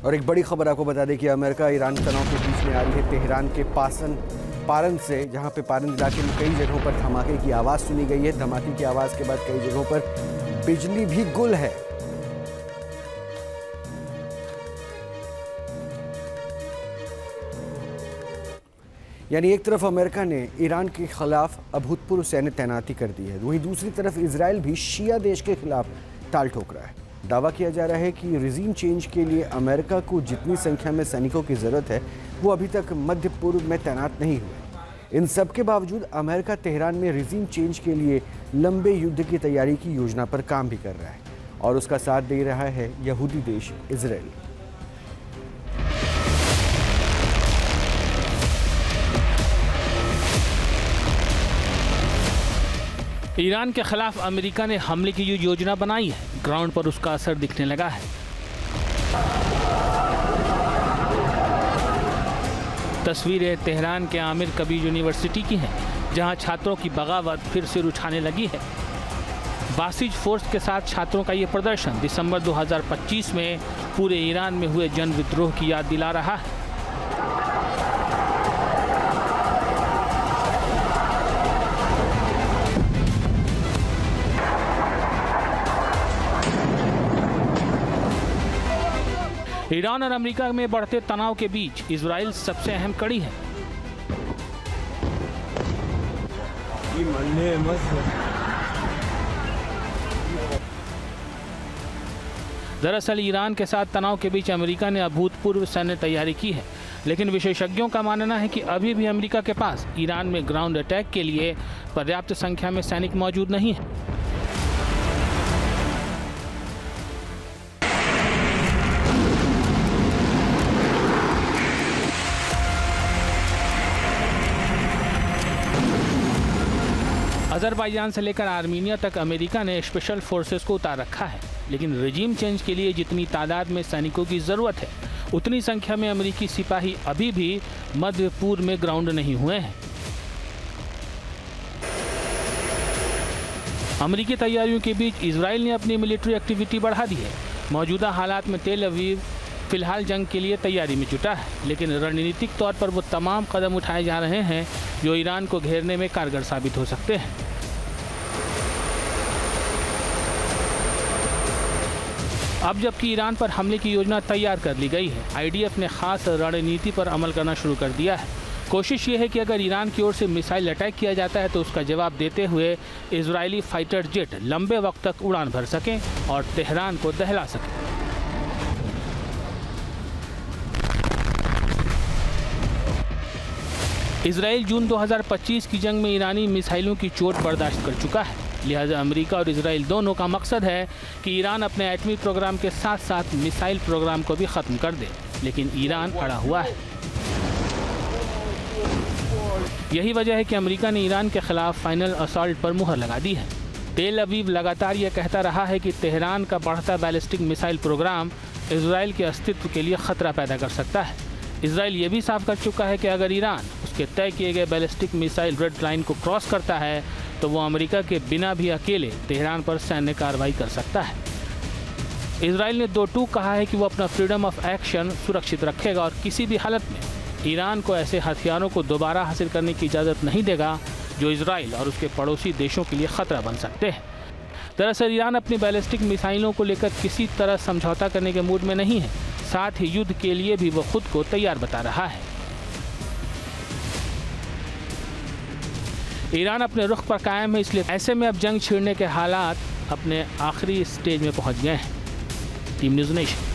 और एक बड़ी खबर आपको बता दें कि अमेरिका ईरान तनाव के बीच में आ रही है। तेहरान के पारन से, जहां पे पारन इलाके में कई जगहों पर धमाके की आवाज़ सुनी गई है। धमाके की आवाज़ के बाद कई जगहों पर बिजली भी गुल है। यानी एक तरफ अमेरिका ने ईरान के खिलाफ अभूतपूर्व सैन्य तैनाती कर दी है, वहीं दूसरी तरफ इजराइल भी शिया देश के खिलाफ ताल ठोक रहा है। दावा किया जा रहा है कि रिजीम चेंज के लिए अमेरिका को जितनी संख्या में सैनिकों की ज़रूरत है वो अभी तक मध्य पूर्व में तैनात नहीं हुए। इन सब के बावजूद अमेरिका तेहरान में रिजीम चेंज के लिए लंबे युद्ध की तैयारी की योजना पर काम भी कर रहा है और उसका साथ दे रहा है यहूदी देश इजराइल। ईरान के खिलाफ अमेरिका ने हमले की जो योजना बनाई है, ग्राउंड पर उसका असर दिखने लगा है। तस्वीरें तेहरान के आमिर कबीर यूनिवर्सिटी की हैं, जहां छात्रों की बगावत फिर से रुझाने लगी है। बासिज फोर्स के साथ छात्रों का ये प्रदर्शन दिसंबर 2025 में पूरे ईरान में हुए जन विद्रोह की याद दिला रहा है। ईरान और अमेरिका में बढ़ते तनाव के बीच इजराइल सबसे अहम कड़ी है। दरअसल ईरान के साथ तनाव के बीच अमेरिका ने अभूतपूर्व सैन्य तैयारी की है, लेकिन विशेषज्ञों का मानना है कि अभी भी अमेरिका के पास ईरान में ग्राउंड अटैक के लिए पर्याप्त संख्या में सैनिक मौजूद नहीं है। अजरबैजान से लेकर आर्मीनिया तक अमेरिका ने स्पेशल फोर्सेस को उतार रखा है, लेकिन रिजीम चेंज के लिए जितनी तादाद में सैनिकों की ज़रूरत है उतनी संख्या में अमेरिकी सिपाही अभी भी मध्य पूर्व में ग्राउंड नहीं हुए हैं। अमेरिकी तैयारियों के बीच इजराइल ने अपनी मिलिट्री एक्टिविटी बढ़ा दी है। मौजूदा हालात में तेल अवीव फिलहाल जंग के लिए तैयारी में जुटा है, लेकिन रणनीतिक तौर पर वो तमाम कदम उठाए जा रहे हैं जो ईरान को घेरने में कारगर साबित हो सकते हैं। अब जबकि ईरान पर हमले की योजना तैयार कर ली गई है, आईडीएफ ने खास रणनीति पर अमल करना शुरू कर दिया है। कोशिश ये है कि अगर ईरान की ओर से मिसाइल अटैक किया जाता है तो उसका जवाब देते हुए इजरायली फाइटर जेट लंबे वक्त तक उड़ान भर सकें और तेहरान को दहला सकें। इजराइल जून 2025 की जंग में ईरानी मिसाइलों की चोट बर्दाश्त कर चुका है, लिहाजा अमेरिका और इजराइल दोनों का मकसद है कि ईरान अपने एटमी प्रोग्राम के साथ साथ मिसाइल प्रोग्राम को भी ख़त्म कर दे, लेकिन ईरान अड़ा हुआ है। यही वजह है कि अमेरिका ने ईरान के खिलाफ फाइनल असॉल्ट पर मुहर लगा दी है। तेल अवीव लगातार यह कहता रहा है कि तेहरान का बढ़ता बैलिस्टिक मिसाइल प्रोग्राम इजराइल के अस्तित्व के लिए खतरा पैदा कर सकता है। इजराइल ये भी साफ कर चुका है कि अगर ईरान उसके तय किए गए बैलिस्टिक मिसाइल रेड लाइन को क्रॉस करता है तो वो अमेरिका के बिना भी अकेले तेहरान पर सैन्य कार्रवाई कर सकता है। इजराइल ने दो टूक कहा है कि वो अपना फ्रीडम ऑफ एक्शन सुरक्षित रखेगा और किसी भी हालत में ईरान को ऐसे हथियारों को दोबारा हासिल करने की इजाज़त नहीं देगा जो इजराइल और उसके पड़ोसी देशों के लिए ख़तरा बन सकते हैं। दरअसल ईरान अपनी बैलिस्टिक मिसाइलों को लेकर किसी तरह समझौता करने के मूड में नहीं है, साथ ही युद्ध के लिए भी वो खुद को तैयार बता रहा है। ईरान अपने रुख पर कायम है, इसलिए ऐसे में अब जंग छिड़ने के हालात अपने आखिरी स्टेज में पहुंच गए हैं। Team news nation.